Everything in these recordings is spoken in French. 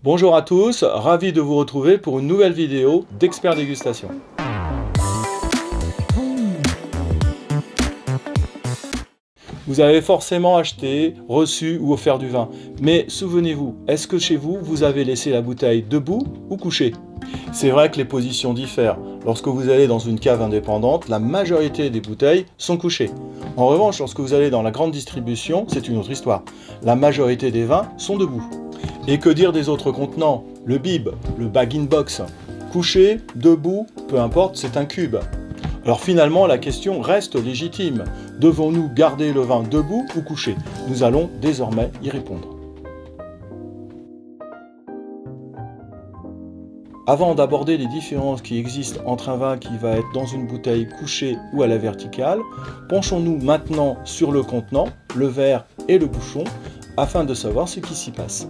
Bonjour à tous, ravi de vous retrouver pour une nouvelle vidéo d'Expert Dégustation. Vous avez forcément acheté, reçu ou offert du vin. Mais souvenez-vous, est-ce que chez vous, vous avez laissé la bouteille debout ou couchée? C'est vrai que les positions diffèrent. Lorsque vous allez dans une cave indépendante, la majorité des bouteilles sont couchées. En revanche, lorsque vous allez dans la grande distribution, c'est une autre histoire. La majorité des vins sont debout. Et que dire des autres contenants? Le bib, le bag-in-box. Couché, debout, peu importe, c'est un cube. Alors finalement, la question reste légitime. Devons-nous garder le vin debout ou couché? Nous allons désormais y répondre. Avant d'aborder les différences qui existent entre un vin qui va être dans une bouteille couchée ou à la verticale, penchons-nous maintenant sur le contenant, le verre et le bouchon, afin de savoir ce qui s'y passe.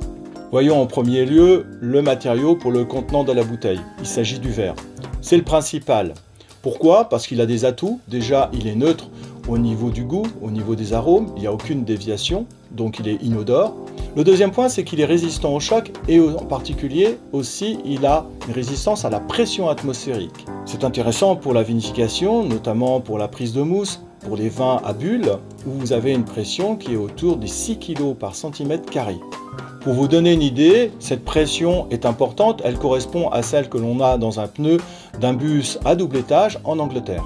Voyons en premier lieu le matériau pour le contenant de la bouteille. Il s'agit du verre. C'est le principal. Pourquoi? Parce qu'il a des atouts. Déjà, il est neutre au niveau du goût, au niveau des arômes. Il n'y a aucune déviation, donc il est inodore. Le deuxième point, c'est qu'il est résistant au choc et en particulier aussi, il a une résistance à la pression atmosphérique. C'est intéressant pour la vinification, notamment pour la prise de mousse, pour les vins à bulles, où vous avez une pression qui est autour des 6 kg par centimètre carré. Pour vous donner une idée, cette pression est importante, elle correspond à celle que l'on a dans un pneu d'un bus à double étage en Angleterre.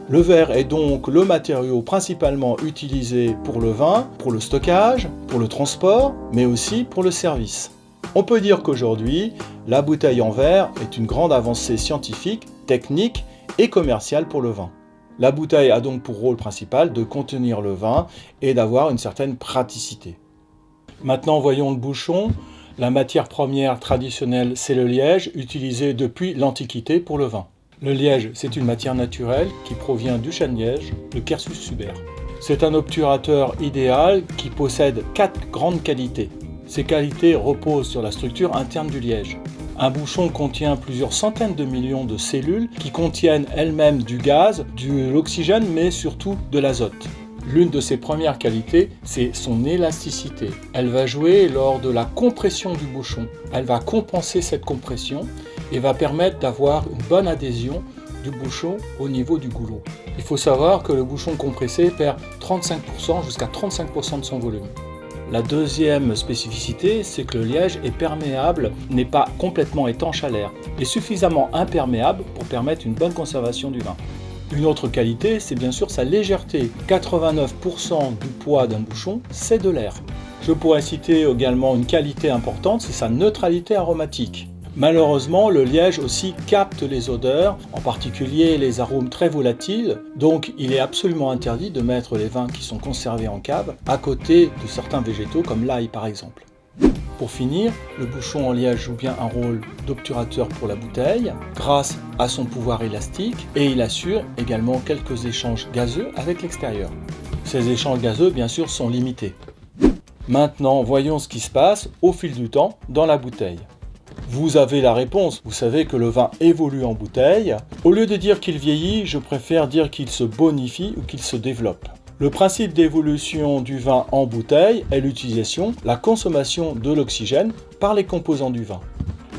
Le verre est donc le matériau principalement utilisé pour le vin, pour le stockage, pour le transport, mais aussi pour le service. On peut dire qu'aujourd'hui, la bouteille en verre est une grande avancée scientifique, technique et commerciale pour le vin. La bouteille a donc pour rôle principal de contenir le vin et d'avoir une certaine praticité. Maintenant, voyons le bouchon. La matière première traditionnelle, c'est le liège, utilisé depuis l'Antiquité pour le vin. Le liège, c'est une matière naturelle qui provient du chêne-liège, le Quercus suber. C'est un obturateur idéal qui possède 4 grandes qualités. Ces qualités reposent sur la structure interne du liège. Un bouchon contient plusieurs centaines de millions de cellules qui contiennent elles-mêmes du gaz, de l'oxygène, mais surtout de l'azote. L'une de ses premières qualités, c'est son élasticité. Elle va jouer lors de la compression du bouchon. Elle va compenser cette compression et va permettre d'avoir une bonne adhésion du bouchon au niveau du goulot. Il faut savoir que le bouchon compressé perd 35% jusqu'à 35% de son volume. La deuxième spécificité, c'est que le liège est perméable, n'est pas complètement étanche à l'air, et suffisamment imperméable pour permettre une bonne conservation du vin. Une autre qualité, c'est bien sûr sa légèreté. 89% du poids d'un bouchon, c'est de l'air. Je pourrais citer également une qualité importante, c'est sa neutralité aromatique. Malheureusement, le liège aussi capte les odeurs, en particulier les arômes très volatiles, donc il est absolument interdit de mettre les vins qui sont conservés en cave à côté de certains végétaux comme l'ail par exemple. Pour finir, le bouchon en liège joue bien un rôle d'obturateur pour la bouteille grâce à son pouvoir élastique et il assure également quelques échanges gazeux avec l'extérieur. Ces échanges gazeux bien sûr sont limités. Maintenant voyons ce qui se passe au fil du temps dans la bouteille. Vous avez la réponse, vous savez que le vin évolue en bouteille. Au lieu de dire qu'il vieillit, je préfère dire qu'il se bonifie ou qu'il se développe. Le principe d'évolution du vin en bouteille est l'utilisation, la consommation de l'oxygène par les composants du vin.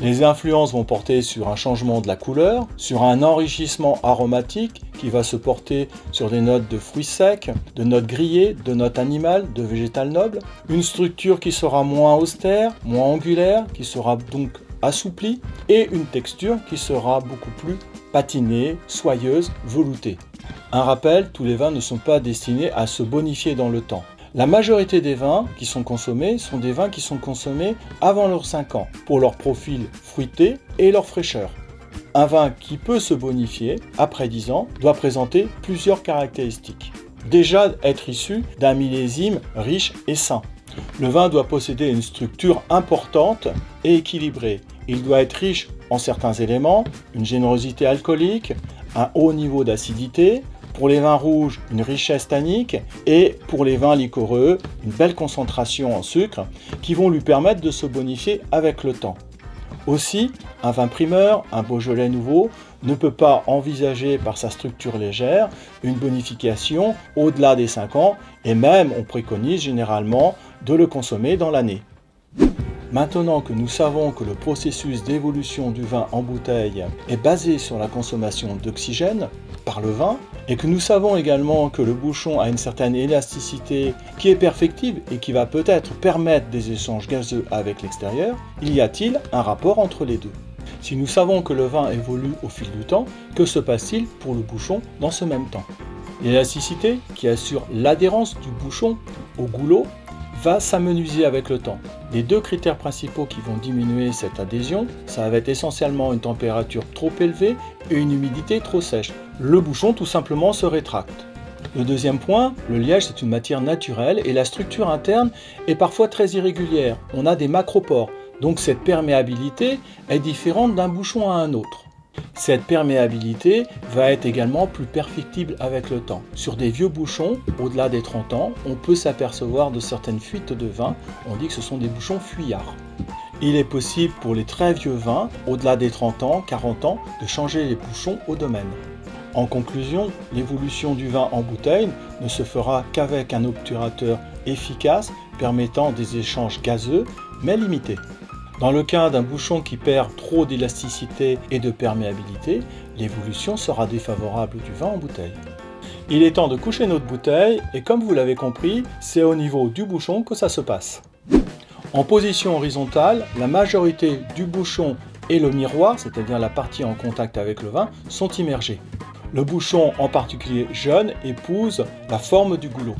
Les influences vont porter sur un changement de la couleur, sur un enrichissement aromatique qui va se porter sur des notes de fruits secs, de notes grillées, de notes animales, de végétal noble, une structure qui sera moins austère, moins angulaire, qui sera donc assouplie, et une texture qui sera beaucoup plus patinée, soyeuse, veloutée. Un rappel, tous les vins ne sont pas destinés à se bonifier dans le temps. La majorité des vins qui sont consommés sont des vins qui sont consommés avant leurs 5 ans, pour leur profil fruité et leur fraîcheur. Un vin qui peut se bonifier après 10 ans doit présenter plusieurs caractéristiques. Déjà être issu d'un millésime riche et sain. Le vin doit posséder une structure importante et équilibrée. Il doit être riche en certains éléments, une générosité alcoolique, un haut niveau d'acidité, pour les vins rouges, une richesse tannique et pour les vins liquoreux, une belle concentration en sucre qui vont lui permettre de se bonifier avec le temps. Aussi, un vin primeur, un Beaujolais nouveau, ne peut pas envisager par sa structure légère une bonification au-delà des 5 ans et même on préconise généralement de le consommer dans l'année. Maintenant que nous savons que le processus d'évolution du vin en bouteille est basé sur la consommation d'oxygène par le vin, et que nous savons également que le bouchon a une certaine élasticité qui est perfectible et qui va peut-être permettre des échanges gazeux avec l'extérieur, y a-t-il un rapport entre les deux? Si nous savons que le vin évolue au fil du temps, que se passe-t-il pour le bouchon dans ce même temps? L'élasticité, qui assure l'adhérence du bouchon au goulot, va s'amenuiser avec le temps. Les deux critères principaux qui vont diminuer cette adhésion, ça va être essentiellement une température trop élevée et une humidité trop sèche. Le bouchon tout simplement se rétracte. Le deuxième point, le liège c'est une matière naturelle et la structure interne est parfois très irrégulière. On a des macropores, donc cette perméabilité est différente d'un bouchon à un autre. Cette perméabilité va être également plus perfectible avec le temps. Sur des vieux bouchons, au-delà des 30 ans, on peut s'apercevoir de certaines fuites de vin. On dit que ce sont des bouchons fuyards. Il est possible pour les très vieux vins, au-delà des 30 ans, 40 ans, de changer les bouchons au domaine. En conclusion, l'évolution du vin en bouteille ne se fera qu'avec un obturateur efficace permettant des échanges gazeux, mais limités. Dans le cas d'un bouchon qui perd trop d'élasticité et de perméabilité, l'évolution sera défavorable du vin en bouteille. Il est temps de coucher notre bouteille et comme vous l'avez compris, c'est au niveau du bouchon que ça se passe. En position horizontale, la majorité du bouchon et le miroir, c'est-à-dire la partie en contact avec le vin, sont immergés. Le bouchon, en particulier jeune, épouse la forme du goulot.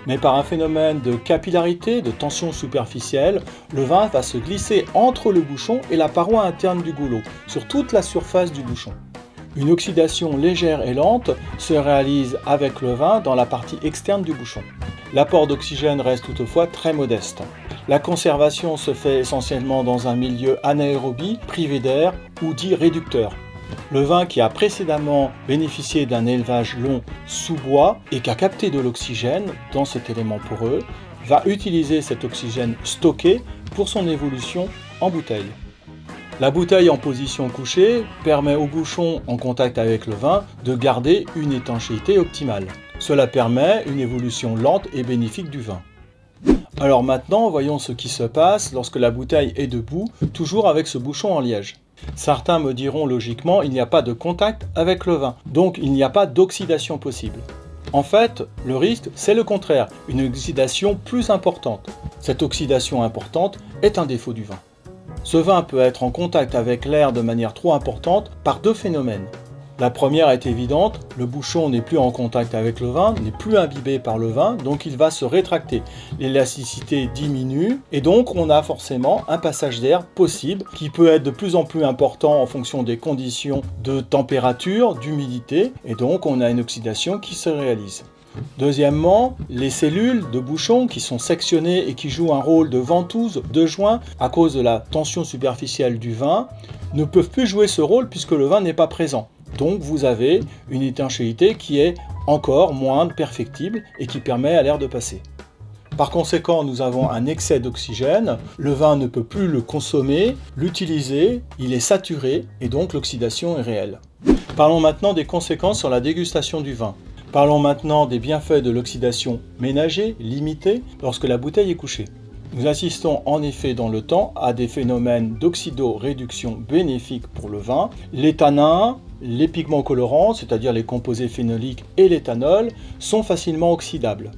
Mais par un phénomène de capillarité, de tension superficielle, le vin va se glisser entre le bouchon et la paroi interne du goulot, sur toute la surface du bouchon. Une oxydation légère et lente se réalise avec le vin dans la partie externe du bouchon. L'apport d'oxygène reste toutefois très modeste. La conservation se fait essentiellement dans un milieu anaérobie, privé d'air ou dit réducteur. Le vin qui a précédemment bénéficié d'un élevage long sous bois et qui a capté de l'oxygène dans cet élément poreux, va utiliser cet oxygène stocké pour son évolution en bouteille. La bouteille en position couchée permet au bouchon en contact avec le vin de garder une étanchéité optimale. Cela permet une évolution lente et bénéfique du vin. Alors maintenant, voyons ce qui se passe lorsque la bouteille est debout, toujours avec ce bouchon en liège. Certains me diront logiquement il n'y a pas de contact avec le vin, donc il n'y a pas d'oxydation possible. En fait, le risque c'est le contraire, une oxydation plus importante. Cette oxydation importante est un défaut du vin. Ce vin peut être en contact avec l'air de manière trop importante par deux phénomènes. La première est évidente, le bouchon n'est plus en contact avec le vin, n'est plus imbibé par le vin, donc il va se rétracter. L'élasticité diminue et donc on a forcément un passage d'air possible qui peut être de plus en plus important en fonction des conditions de température, d'humidité et donc on a une oxydation qui se réalise. Deuxièmement, les cellules de bouchon qui sont sectionnées et qui jouent un rôle de ventouse, de joint à cause de la tension superficielle du vin ne peuvent plus jouer ce rôle puisque le vin n'est pas présent. Donc vous avez une étanchéité qui est encore moins perfectible et qui permet à l'air de passer. Par conséquent, nous avons un excès d'oxygène, le vin ne peut plus le consommer, l'utiliser, il est saturé et donc l'oxydation est réelle. Parlons maintenant des conséquences sur la dégustation du vin. Parlons maintenant des bienfaits de l'oxydation ménagée, limitée, lorsque la bouteille est couchée. Nous assistons en effet dans le temps à des phénomènes d'oxydoréduction bénéfiques pour le vin. Les tanins, les pigments colorants, c'est-à-dire les composés phénoliques et l'éthanol, sont facilement oxydables.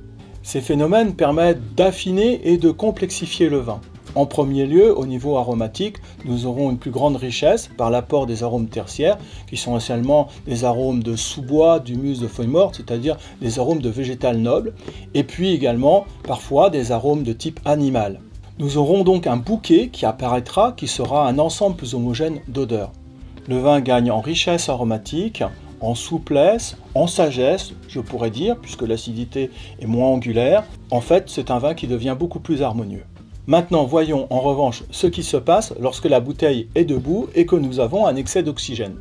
Ces phénomènes permettent d'affiner et de complexifier le vin. En premier lieu, au niveau aromatique, nous aurons une plus grande richesse par l'apport des arômes tertiaires, qui sont essentiellement des arômes de sous-bois, d'humus, de feuilles mortes, c'est-à-dire des arômes de végétal noble, et puis également parfois des arômes de type animal. Nous aurons donc un bouquet qui apparaîtra, qui sera un ensemble plus homogène d'odeurs. Le vin gagne en richesse aromatique, en souplesse, en sagesse, je pourrais dire, puisque l'acidité est moins angulaire. En fait, c'est un vin qui devient beaucoup plus harmonieux. Maintenant, voyons en revanche ce qui se passe lorsque la bouteille est debout et que nous avons un excès d'oxygène.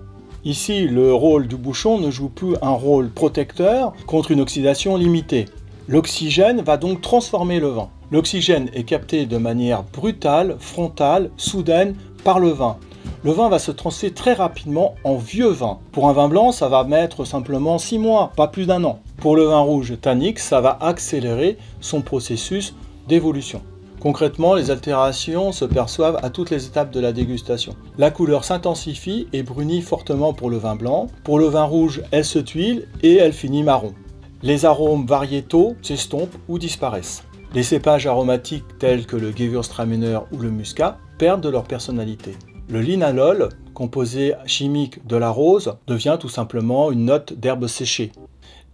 Ici, le rôle du bouchon ne joue plus un rôle protecteur contre une oxydation limitée. L'oxygène va donc transformer le vin. L'oxygène est capté de manière brutale, frontale, soudaine par le vin. Le vin va se transformer très rapidement en vieux vin. Pour un vin blanc, ça va mettre simplement 6 mois, pas plus d'1 an. Pour le vin rouge tannique, ça va accélérer son processus d'évolution. Concrètement, les altérations se perçoivent à toutes les étapes de la dégustation. La couleur s'intensifie et brunit fortement pour le vin blanc. Pour le vin rouge, elle se tuile et elle finit marron. Les arômes variétaux s'estompent ou disparaissent. Les cépages aromatiques tels que le Gewürztraminer ou le muscat perdent de leur personnalité. Le linalol, composé chimique de la rose, devient tout simplement une note d'herbe séchée.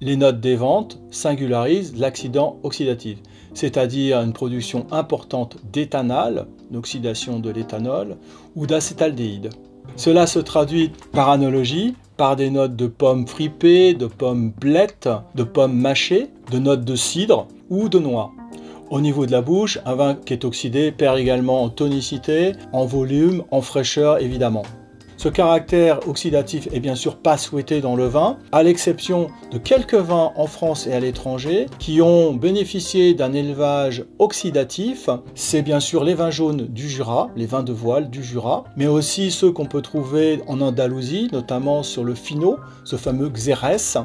Les notes d'évente singularisent l'accident oxydatif, c'est-à-dire une production importante d'éthanal, l'oxydation de l'éthanol, ou d'acétaldéhyde. Cela se traduit par analogie, par des notes de pommes fripées, de pommes blettes, de pommes mâchées, de notes de cidre ou de noix. Au niveau de la bouche, un vin qui est oxydé perd également en tonicité, en volume, en fraîcheur évidemment. Ce caractère oxydatif est bien sûr pas souhaité dans le vin, à l'exception de quelques vins en France et à l'étranger qui ont bénéficié d'un élevage oxydatif. C'est bien sûr les vins jaunes du Jura, les vins de voile du Jura, mais aussi ceux qu'on peut trouver en Andalousie, notamment sur le Fino, ce fameux Xérès,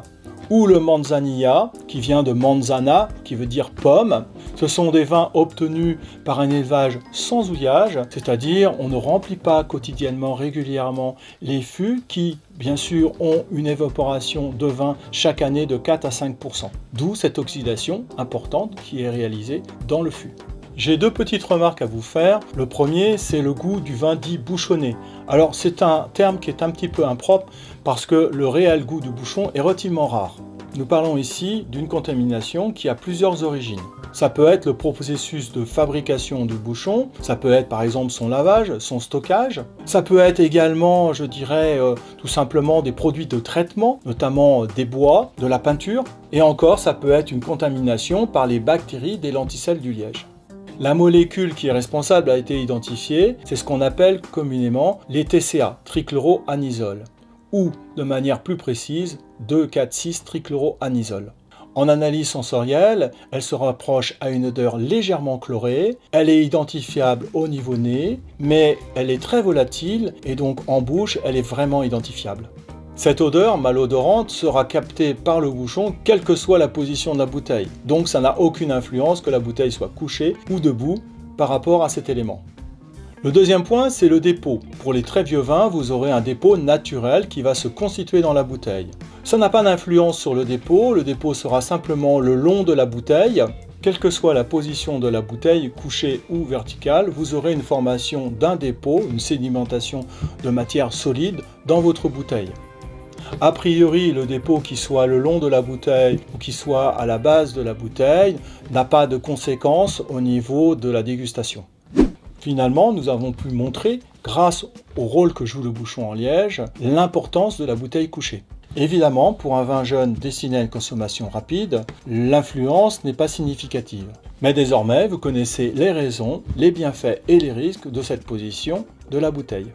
ou le Manzanilla, qui vient de manzana, qui veut dire pomme. Ce sont des vins obtenus par un élevage sans houillage, c'est-à-dire on ne remplit pas quotidiennement, régulièrement les fûts qui, bien sûr, ont une évaporation de vin chaque année de 4 à 5%. D'où cette oxydation importante qui est réalisée dans le fût. J'ai deux petites remarques à vous faire. Le premier, c'est le goût du vin dit bouchonné. Alors c'est un terme qui est un petit peu impropre parce que le réel goût du bouchon est relativement rare. Nous parlons ici d'une contamination qui a plusieurs origines. Ça peut être le processus de fabrication du bouchon, ça peut être par exemple son lavage, son stockage, ça peut être également, je dirais, tout simplement des produits de traitement, notamment des bois, de la peinture, et encore ça peut être une contamination par les bactéries des lenticelles du liège. La molécule qui est responsable a été identifiée, c'est ce qu'on appelle communément les TCA, trichloroanisole, ou de manière plus précise, 2,4,6-trichloroanisole. En analyse sensorielle, elle se rapproche à une odeur légèrement chlorée, elle est identifiable au niveau nez, mais elle est très volatile et donc en bouche, elle est vraiment identifiable. Cette odeur malodorante sera captée par le bouchon quelle que soit la position de la bouteille. Donc ça n'a aucune influence que la bouteille soit couchée ou debout par rapport à cet élément. Le deuxième point, c'est le dépôt. Pour les très vieux vins, vous aurez un dépôt naturel qui va se constituer dans la bouteille. Ça n'a pas d'influence sur le dépôt sera simplement le long de la bouteille. Quelle que soit la position de la bouteille, couchée ou verticale, vous aurez une formation d'un dépôt, une sédimentation de matière solide dans votre bouteille. A priori, le dépôt qui soit le long de la bouteille ou qui soit à la base de la bouteille n'a pas de conséquences au niveau de la dégustation. Finalement, nous avons pu montrer, grâce au rôle que joue le bouchon en liège, l'importance de la bouteille couchée. Évidemment, pour un vin jeune destiné à une consommation rapide, l'influence n'est pas significative. Mais désormais, vous connaissez les raisons, les bienfaits et les risques de cette position de la bouteille.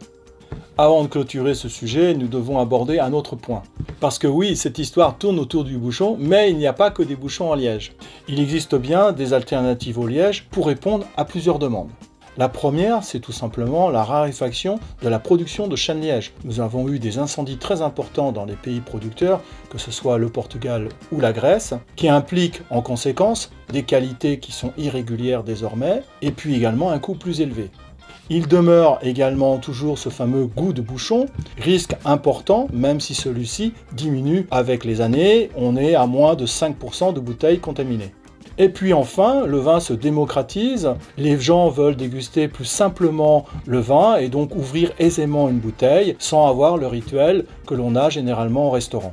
Avant de clôturer ce sujet, nous devons aborder un autre point. Parce que oui, cette histoire tourne autour du bouchon, mais il n'y a pas que des bouchons en liège. Il existe bien des alternatives au liège pour répondre à plusieurs demandes. La première, c'est tout simplement la raréfaction de la production de chêne-liège. Nous avons eu des incendies très importants dans les pays producteurs, que ce soit le Portugal ou la Grèce, qui impliquent en conséquence des qualités qui sont irrégulières désormais, et puis également un coût plus élevé. Il demeure également toujours ce fameux goût de bouchon, risque important, même si celui-ci diminue avec les années, on est à moins de 5% de bouteilles contaminées. Et puis enfin, le vin se démocratise, les gens veulent déguster plus simplement le vin et donc ouvrir aisément une bouteille sans avoir le rituel que l'on a généralement au restaurant.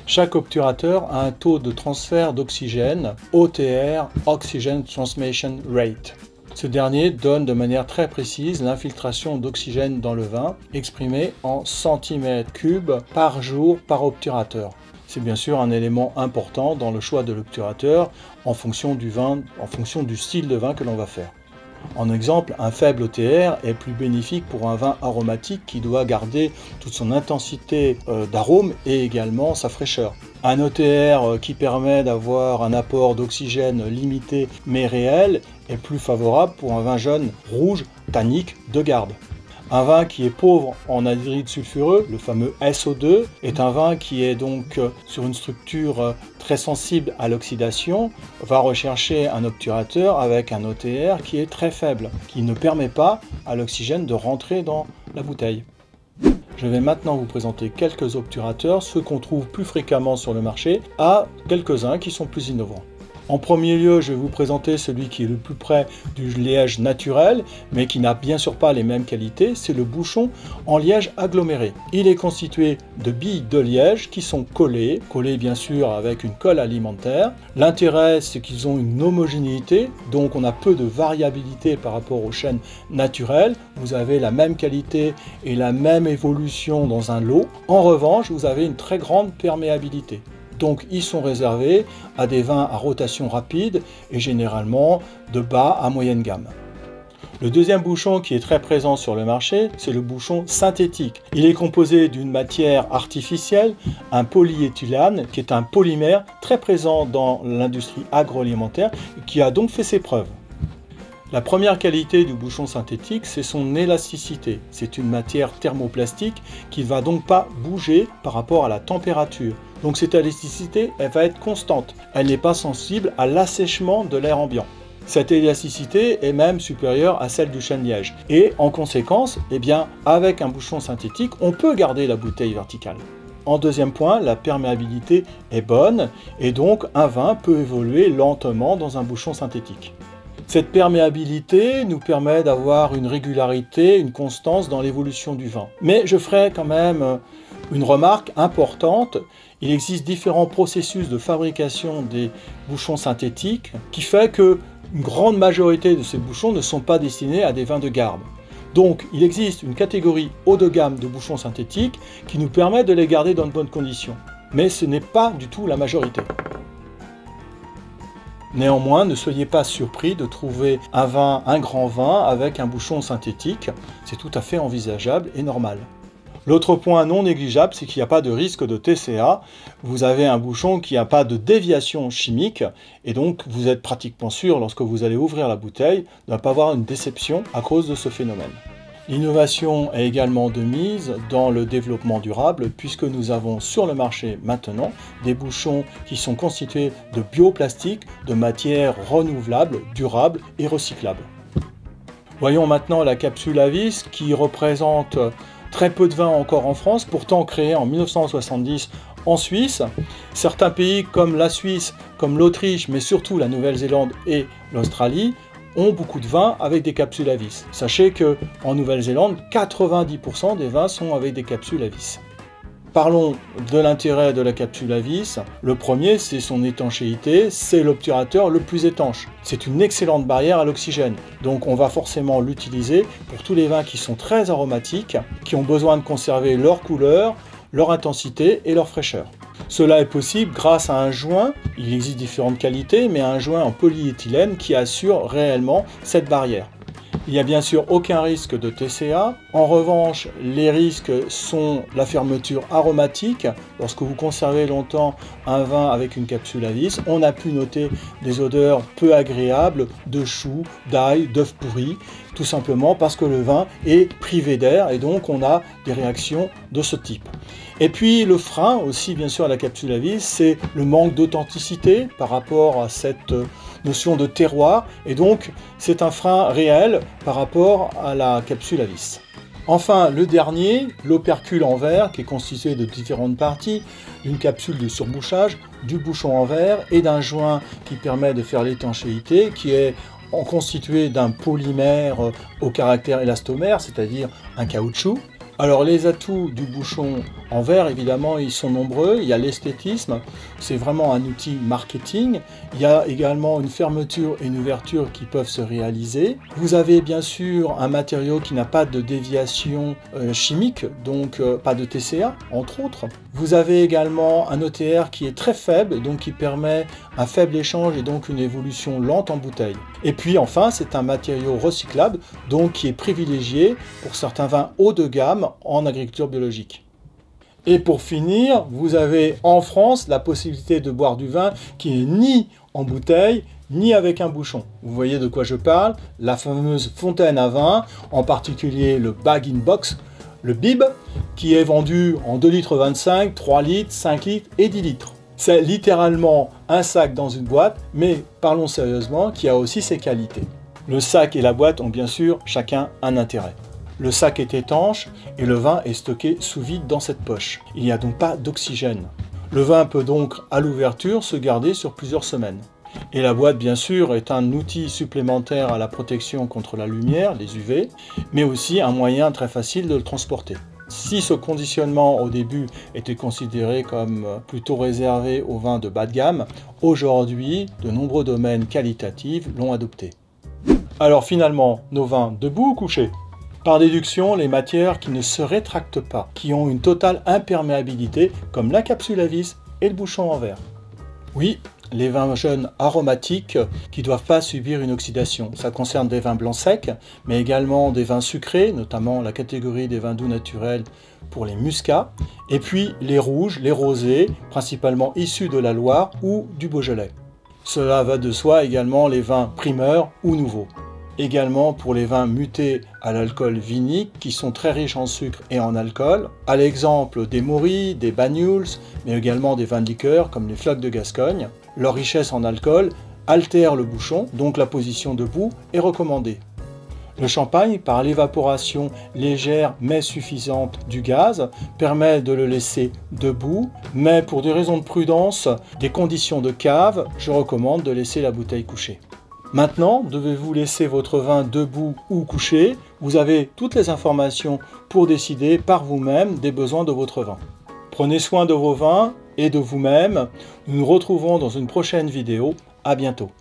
Chaque obturateur a un taux de transfert d'oxygène, OTR, Oxygen Transmission Rate. Ce dernier donne de manière très précise l'infiltration d'oxygène dans le vin, exprimée en centimètres cubes par jour par obturateur. C'est bien sûr un élément important dans le choix de l'obturateur en fonction du vin, en fonction du style de vin que l'on va faire. En exemple, un faible OTR est plus bénéfique pour un vin aromatique qui doit garder toute son intensité d'arôme et également sa fraîcheur. Un OTR qui permet d'avoir un apport d'oxygène limité mais réel est plus favorable pour un vin jeune rouge tannique de garde. Un vin qui est pauvre en anhydride sulfureux, le fameux SO2, est un vin qui est donc sur une structure très sensible à l'oxydation, va rechercher un obturateur avec un OTR qui est très faible, qui ne permet pas à l'oxygène de rentrer dans la bouteille. Je vais maintenant vous présenter quelques obturateurs, ceux qu'on trouve plus fréquemment sur le marché, à quelques-uns qui sont plus innovants. En premier lieu, je vais vous présenter celui qui est le plus près du liège naturel, mais qui n'a bien sûr pas les mêmes qualités, c'est le bouchon en liège aggloméré. Il est constitué de billes de liège qui sont collées bien sûr avec une colle alimentaire. L'intérêt, c'est qu'ils ont une homogénéité, donc on a peu de variabilité par rapport aux chênes naturels. Vous avez la même qualité et la même évolution dans un lot. En revanche, vous avez une très grande perméabilité. Donc ils sont réservés à des vins à rotation rapide et généralement de bas à moyenne gamme. Le deuxième bouchon qui est très présent sur le marché, c'est le bouchon synthétique. Il est composé d'une matière artificielle, un polyéthylène, qui est un polymère très présent dans l'industrie agroalimentaire et qui a donc fait ses preuves. La première qualité du bouchon synthétique, c'est son élasticité. C'est une matière thermoplastique qui ne va donc pas bouger par rapport à la température. Donc cette élasticité, elle va être constante. Elle n'est pas sensible à l'assèchement de l'air ambiant. Cette élasticité est même supérieure à celle du chêne-liège. Et en conséquence, avec un bouchon synthétique, on peut garder la bouteille verticale. En deuxième point, la perméabilité est bonne et donc un vin peut évoluer lentement dans un bouchon synthétique. Cette perméabilité nous permet d'avoir une régularité, une constance dans l'évolution du vin. Mais je ferai quand même une remarque importante. Il existe différents processus de fabrication des bouchons synthétiques qui fait qu'une grande majorité de ces bouchons ne sont pas destinés à des vins de garde. Donc il existe une catégorie haut de gamme de bouchons synthétiques qui nous permet de les garder dans de bonnes conditions. Mais ce n'est pas du tout la majorité. Néanmoins, ne soyez pas surpris de trouver un grand vin avec un bouchon synthétique. C'est tout à fait envisageable et normal. L'autre point non négligeable, c'est qu'il n'y a pas de risque de TCA. Vous avez un bouchon qui n'a pas de déviation chimique et donc vous êtes pratiquement sûr, lorsque vous allez ouvrir la bouteille, de ne pas avoir une déception à cause de ce phénomène. L'innovation est également de mise dans le développement durable puisque nous avons sur le marché maintenant des bouchons qui sont constitués de bioplastique, de matières renouvelables, durables et recyclables. Voyons maintenant la capsule à vis qui représente très peu de vins encore en France, pourtant créée en 1970 en Suisse. Certains pays comme la Suisse, comme l'Autriche, mais surtout la Nouvelle-Zélande et l'Australie, ont beaucoup de vins avec des capsules à vis. Sachez qu'en Nouvelle-Zélande, 90% des vins sont avec des capsules à vis. Parlons de l'intérêt de la capsule à vis. Le premier, c'est son étanchéité, c'est l'obturateur le plus étanche. C'est une excellente barrière à l'oxygène, donc on va forcément l'utiliser pour tous les vins qui sont très aromatiques, qui ont besoin de conserver leur couleur, leur intensité et leur fraîcheur. Cela est possible grâce à un joint, il existe différentes qualités, mais un joint en polyéthylène qui assure réellement cette barrière. Il n'y a bien sûr aucun risque de TCA. En revanche, les risques sont la fermeture aromatique. Lorsque vous conservez longtemps un vin avec une capsule à vis, on a pu noter des odeurs peu agréables de choux, d'ail, d'œufs pourris, tout simplement parce que le vin est privé d'air et donc on a des réactions de ce type. Et puis le frein aussi bien sûr à la capsule à vis, c'est le manque d'authenticité par rapport à cette notion de terroir et donc c'est un frein réel par rapport à la capsule à vis. Enfin le dernier, l'opercule en verre qui est constitué de différentes parties, d'une capsule de surbouchage, du bouchon en verre et d'un joint qui permet de faire l'étanchéité qui est constitué d'un polymère au caractère élastomère, c'est-à-dire un caoutchouc. Alors les atouts du bouchon en verre, évidemment, ils sont nombreux. Il y a l'esthétisme, c'est vraiment un outil marketing. Il y a également une fermeture et une ouverture qui peuvent se réaliser. Vous avez bien sûr un matériau qui n'a pas de déviation chimique, donc pas de TCA, entre autres. Vous avez également un OTR qui est très faible, donc qui permet un faible échange et donc une évolution lente en bouteille. Et puis enfin, c'est un matériau recyclable, donc qui est privilégié pour certains vins haut de gamme en agriculture biologique. Et pour finir, vous avez en France la possibilité de boire du vin qui n'est ni en bouteille ni avec un bouchon. Vous voyez de quoi je parle? La fameuse fontaine à vin, en particulier le bag-in-box, le bib, qui est vendu en 2,25 litres, 3 litres, 5 litres et 10 litres. C'est littéralement un sac dans une boîte, mais parlons sérieusement, qui a aussi ses qualités. Le sac et la boîte ont bien sûr chacun un intérêt. Le sac est étanche et le vin est stocké sous vide dans cette poche. Il n'y a donc pas d'oxygène. Le vin peut donc, à l'ouverture, se garder sur plusieurs semaines. Et la boîte, bien sûr, est un outil supplémentaire à la protection contre la lumière, les UV, mais aussi un moyen très facile de le transporter. Si ce conditionnement au début était considéré comme plutôt réservé aux vins de bas de gamme, aujourd'hui, de nombreux domaines qualitatifs l'ont adopté. Alors finalement, nos vins debout ou couchés? Par déduction, les matières qui ne se rétractent pas, qui ont une totale imperméabilité, comme la capsule à vis et le bouchon en verre. Oui, les vins jeunes aromatiques qui ne doivent pas subir une oxydation. Ça concerne des vins blancs secs, mais également des vins sucrés, notamment la catégorie des vins doux naturels pour les muscats, et puis les rouges, les rosés, principalement issus de la Loire ou du Beaujolais. Cela va de soi également les vins primeurs ou nouveaux. Également pour les vins mutés à l'alcool vinique qui sont très riches en sucre et en alcool, à l'exemple des Maury, des Banyuls, mais également des vins de liqueur comme les Flocs de Gascogne. Leur richesse en alcool altère le bouchon, donc la position debout est recommandée. Le champagne, par l'évaporation légère mais suffisante du gaz, permet de le laisser debout, mais pour des raisons de prudence, des conditions de cave, je recommande de laisser la bouteille couchée. Maintenant, devez-vous laisser votre vin debout ou couché? Vous avez toutes les informations pour décider par vous-même des besoins de votre vin. Prenez soin de vos vins et de vous-même. Nous nous retrouvons dans une prochaine vidéo. À bientôt.